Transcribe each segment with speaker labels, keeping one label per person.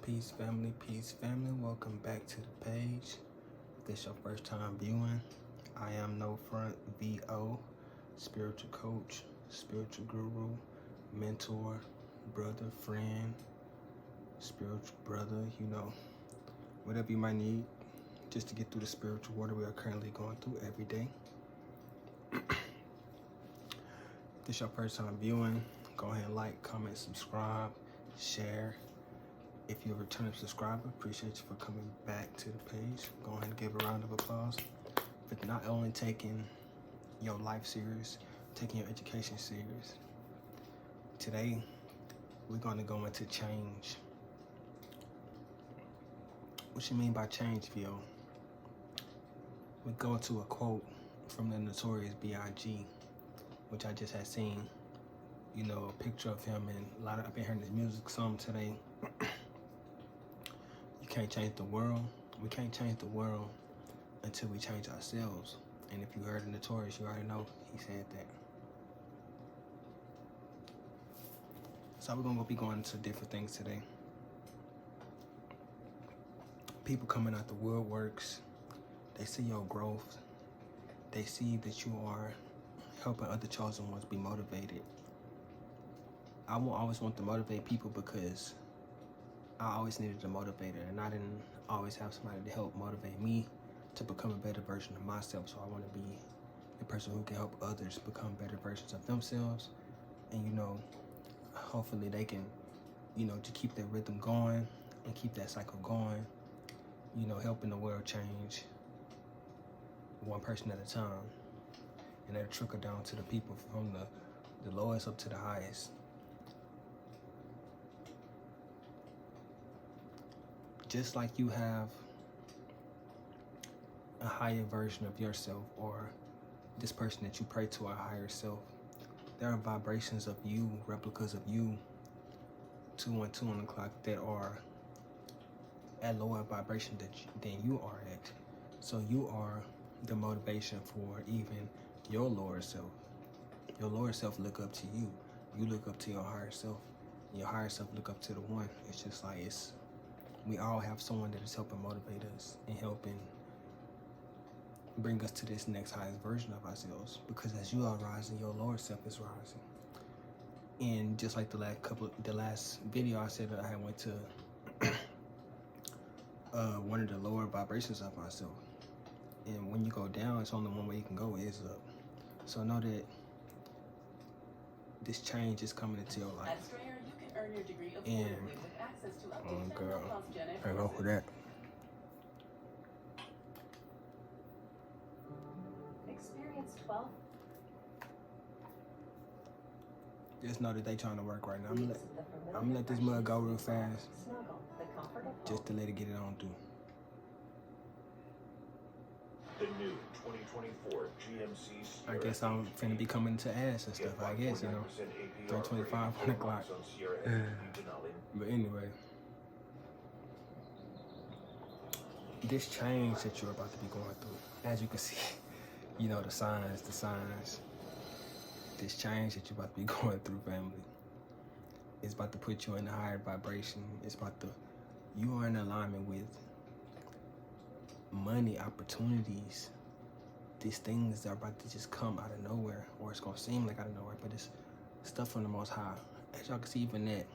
Speaker 1: Peace family, welcome back to the page. If this is your first time viewing, I am No Front VO, spiritual coach, spiritual guru, mentor, brother, friend, spiritual brother, whatever you might need just to get through the spiritual water we are currently going through every day. If this is your first time viewing, go ahead and like, comment, subscribe, share. If you're a returning subscriber, appreciate you for coming back to the page. Go ahead and give a round of applause for not only taking your life serious, taking your education serious. Today, we're going to go into change. What you mean by change, Vio? We go to a quote from the notorious B.I.G., which I just had seen, a picture of him, and I've been hearing his music some today. You can't change the world. We can't change the world until we change ourselves. And if you heard the Notorious, you already know he said that. So we're going to be going into different things today. People coming out the woodworks, they see your growth. They see that you are helping other chosen ones be motivated. I will always want to motivate people because I always needed a motivator, and I didn't always have somebody to help motivate me to become a better version of myself. So I want to be the person who can help others become better versions of themselves. And, hopefully they can, to keep their rhythm going and keep that cycle going, helping the world change one person at a time. And that'll trickle down to the people from the lowest up to the highest. Just like you have a higher version of yourself, or this person that you pray to, a higher self, there are vibrations of you, replicas of you, 212 on the clock, that are at lower vibration than you are at. So you are the motivation for even your lower self. Your lower self look up to you. You look up to your higher self. Your higher self look up to the one. It's just like we all have someone that is helping motivate us and helping bring us to this next highest version of ourselves. Because as you are rising, your lower self is rising. And just like the last video I said, that I went to one of the lower vibrations of myself. And when you go down, it's only one way you can go, is up. So know that this change is coming into your life.
Speaker 2: At Strayer, you can earn your degree
Speaker 1: And
Speaker 2: affordably with access to up to 10 low-cost gen ed
Speaker 1: I go for that.
Speaker 2: Experience 12.
Speaker 1: Just know that they trying to work right now. I'm gonna let this mug go real fast, just to let it get it on through.
Speaker 3: The new 2024 GMC.
Speaker 1: I guess I'm finna be coming to ass and stuff. I guess 3:25 on the clock. But anyway, this change that you're about to be going through, as you can see, the signs. This change that you're about to be going through, family, is about to put you in a higher vibration. You are in alignment with money, opportunities. These things are about to just come out of nowhere, or it's gonna seem like out of nowhere, but it's stuff from the Most High. As y'all can see, even that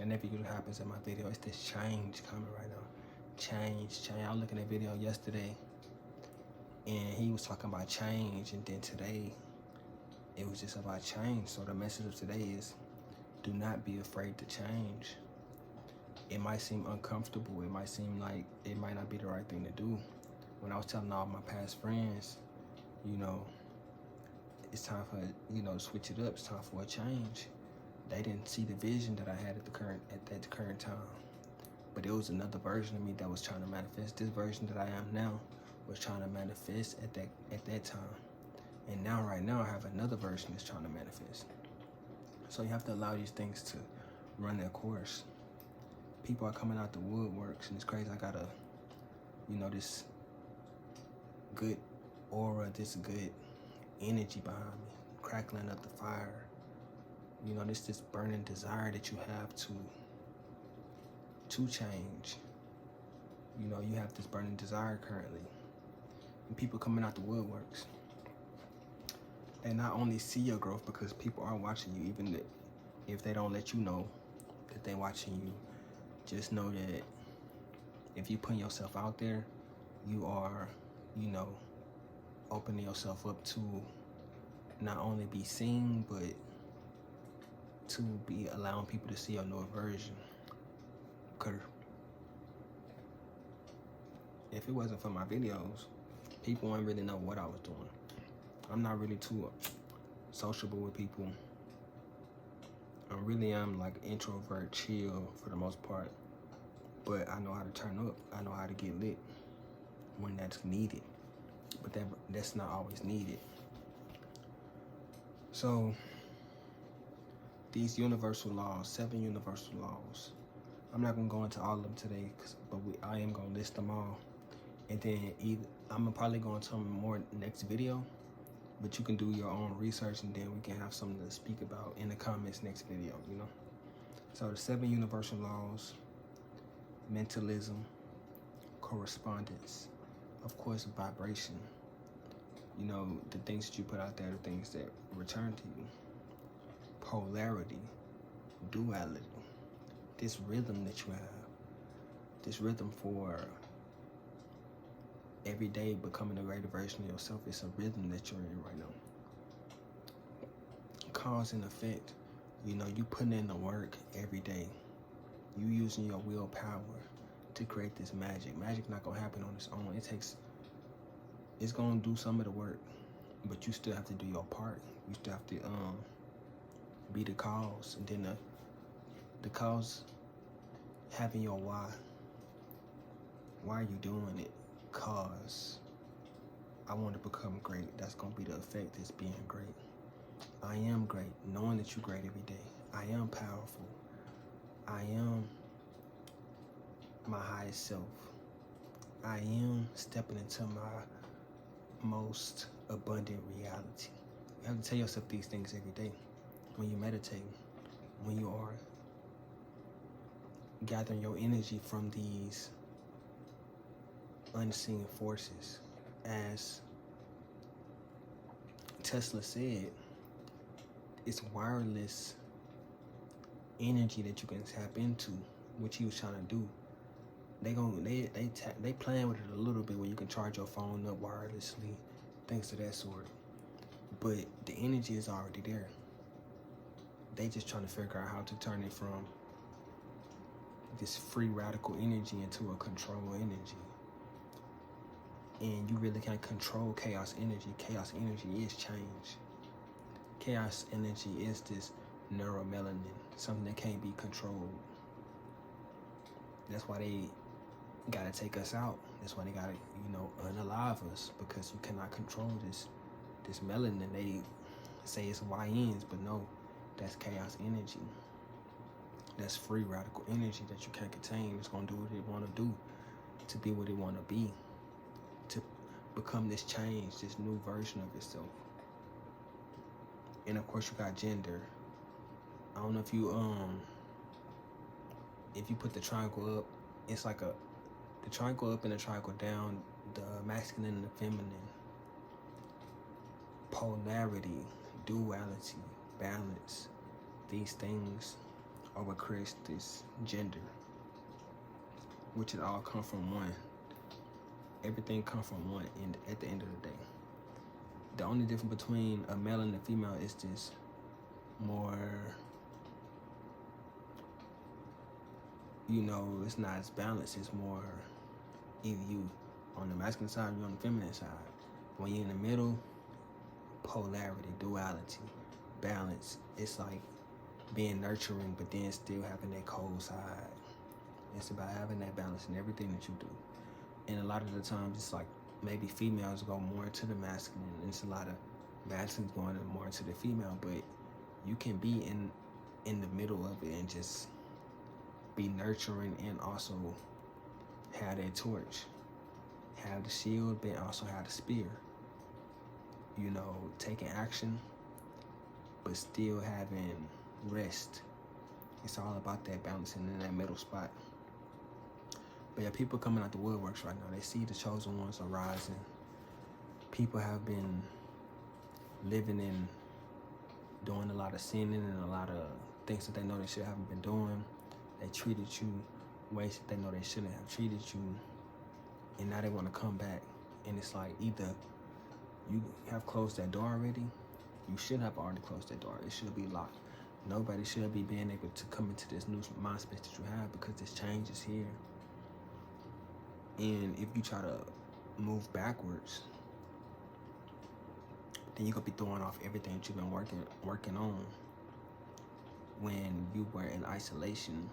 Speaker 1: never usually happens in my video. It's this change coming right now. Change. I was looking at a video yesterday, and he was talking about change, and then today, it was just about change. So the message of today is, do not be afraid to change. It might seem uncomfortable. It might seem like it might not be the right thing to do. When I was telling all my past friends, it's time for, to switch it up. It's time for a change. They didn't see the vision that I had at that current time. But it was another version of me that was trying to manifest. This version that I am now was trying to manifest at that time. And now, right now, I have another version that's trying to manifest. So you have to allow these things to run their course. People are coming out the woodworks, and it's crazy. I got this good aura, this good energy behind me, crackling up the fire. This burning desire that you have to change. You know, you have this burning desire currently. And people coming out the woodworks. They not only see your growth because people are watching you, even if they don't let you know that they're watching you. Just know that if you put yourself out there, you are, you know, opening yourself up to not only be seen, but to be allowing people to see your new version. Cause if it wasn't for my videos, people wouldn't really know what I was doing. I'm not really too sociable with people. I really am like introvert, chill for the most part. But I know how to turn up. I know how to get lit when that's needed. But that's not always needed. So these universal laws, 7 universal laws. I'm not gonna go into all of them today, but I am gonna list them all. And then I'm probably going to tell them more next video, but you can do your own research and then we can have something to speak about in the comments next video, you know? So the 7 universal laws: mentalism, correspondence, of course, vibration. You know, the things that you put out there, the things that return to you. Polarity, duality, this rhythm that you have, this rhythm for every day becoming a greater version of yourself. It's a rhythm that you're in right now. Cause and effect. You know, you putting in the work every day. You using your willpower to create this magic. Magic not gonna happen on its own. It's gonna do some of the work, but you still have to do your part. You still have to be the cause, and then the cause having your why. Why are you doing it? Cause I want to become great. That's gonna be the effect, is being great. I am great, knowing that you're great every day. I am powerful. I am my highest self. I am stepping into my most abundant reality. You have to tell yourself these things every day. When you meditate, when you are gathering your energy from these unseen forces. As Tesla said, it's wireless energy that you can tap into, which he was trying to do. They playing with it a little bit where you can charge your phone up wirelessly, things of that sort. But the energy is already there. They just trying to figure out how to turn it from this free radical energy into a control energy. And you really can't control chaos energy. Chaos energy is change. Chaos energy is this neuromelanin, something that can't be controlled. That's why they gotta take us out. That's why they gotta, unalive us, because you cannot control this melanin. They say it's YNs, but no, that's chaos energy. That's free radical energy that you can't contain. It's gonna do what it wanna do to be what it wanna be, to become this change, this new version of itself. And of course you got gender. I don't know if you put the triangle up, it's like the triangle up and the triangle down, the masculine and the feminine. Polarity, duality, balance, these things are what creates this gender, which it all come from one. Everything comes from one at the end of the day. The only difference between a male and a female is this more, it's not as balanced. It's more either you on the masculine side or you on the feminine side. When you're in the middle, polarity, duality, balance. It's like being nurturing, but then still having that cold side. It's about having that balance in everything that you do. And a lot of the times, it's like maybe females go more to the masculine, and it's a lot of masculines going more to the female. But you can be in the middle of it and just be nurturing and also have that torch, have the shield, but also have the spear. Taking action, but still having rest. It's all about that balancing in that middle spot. But yeah, people coming out the woodworks right now. They see the chosen ones are rising. People have been living in, doing a lot of sinning and a lot of things that they know they should haven't been doing. They treated you ways that they know they shouldn't have treated you. And now they want to come back. And it's like, either you have closed that door already. You should have already closed that door. It should be locked. Nobody should be being able to come into this new mind space that you have, because this change is here. And if you try to move backwards, then you're gonna be throwing off everything that you've been working on. When you were in isolation,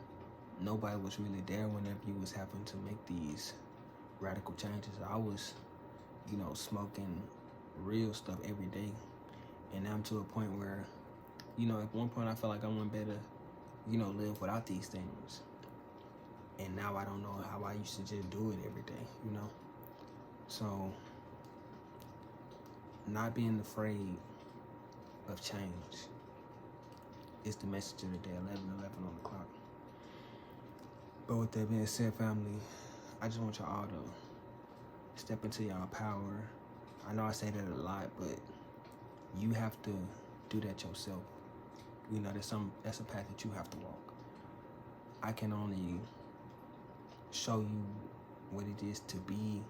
Speaker 1: nobody was really there whenever you was having to make these radical changes. I was, smoking real stuff every day. And now I'm to a point where, at one point I felt like I wanted better, live without these things. And now I don't know how I used to just do it every day, So, not being afraid of change is the message of the day, 11:11 on the clock. But with that being said, family, I just want y'all to step into y'all power. I know I say that a lot, but you have to do that yourself. That's a path that you have to walk. I can only show you what it is to be,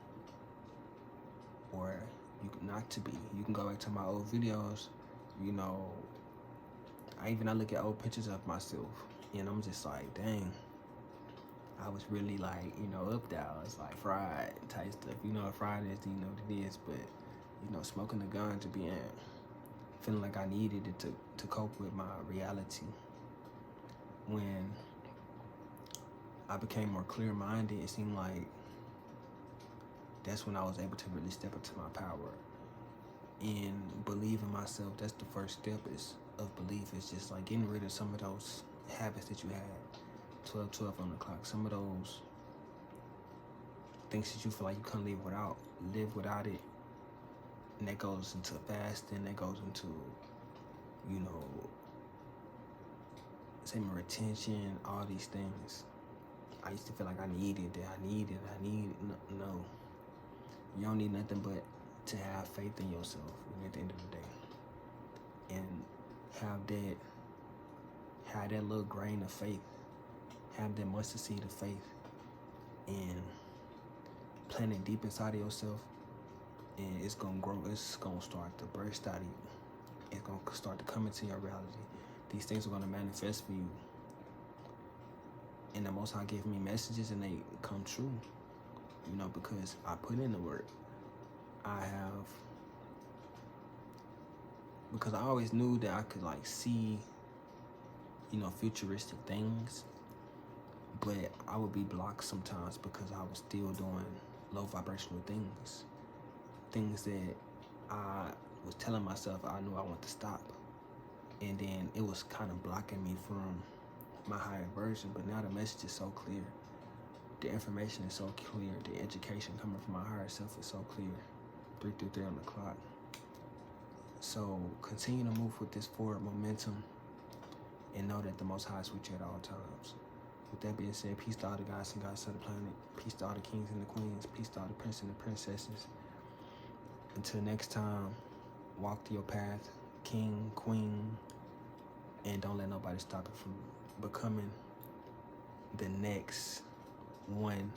Speaker 1: or not to be. You can go back to my old videos. I look at old pictures of myself, and I'm just like, dang, I was really like, up there. It's like fried type stuff. Fried is, what it is, but smoking the ganja, feeling like I needed it to cope with my reality. When I became more clear-minded, it seemed like that's when I was able to really step into my power and believe in myself. That's the first step of belief. It's just like getting rid of some of those habits that you had, 12 on the clock, some of those things that you feel like you can't live without it. And that goes into fasting, that goes into, same retention, all these things. I used to feel like I needed that. No. You don't need nothing but to have faith in yourself at the end of the day. And have that little grain of faith. Have that mustard seed of faith. And plant it deep inside of yourself. And it's going to grow. It's going to start to burst out of you. It's going to start to come into your reality. These things are going to manifest for you. And the Most High gave me messages, and they come true. Because I put in the work. Because I always knew that I could see, futuristic things. But I would be blocked sometimes because I was still doing low vibrational things. Things that I was telling myself I knew I wanted to stop. And then it was kind of blocking me from my higher version. But now the message is so clear. The information is so clear. The education coming from my higher self is so clear. 3 on the clock. So continue to move with this forward momentum and know that the Most High is with you at all times. With that being said, peace to all the guys and gods of the planet. Peace to all the kings and the queens. Peace to all the princes and the princesses. Until next time, walk to your path, king, queen, and don't let nobody stop it from becoming the next one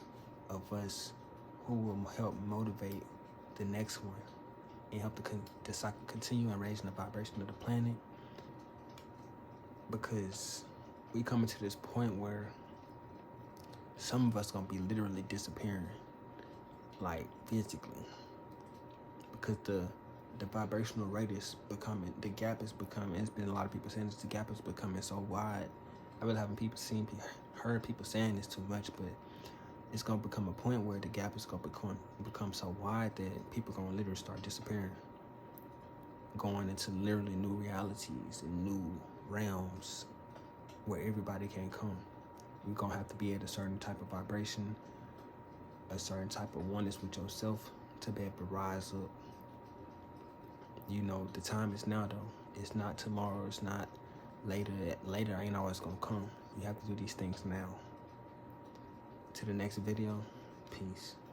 Speaker 1: of us who will help motivate the next one and help the cycle continue and raising the vibration of the planet. Because we coming to this point where some of us gonna be literally disappearing, like physically, because the vibrational rate is becoming, the gap is becoming, it's been a lot of people saying this, the gap is becoming so wide. I really haven't heard people saying this too much, but it's gonna become a point where the gap is gonna become so wide that people are gonna literally start disappearing, going into literally new realities and new realms where everybody can come. You're gonna have to be at a certain type of vibration, a certain type of oneness with yourself to be able to rise up. The time is now though. It's not tomorrow, it's not later. Later ain't always gonna come. You have to do these things now. to the next video. Peace.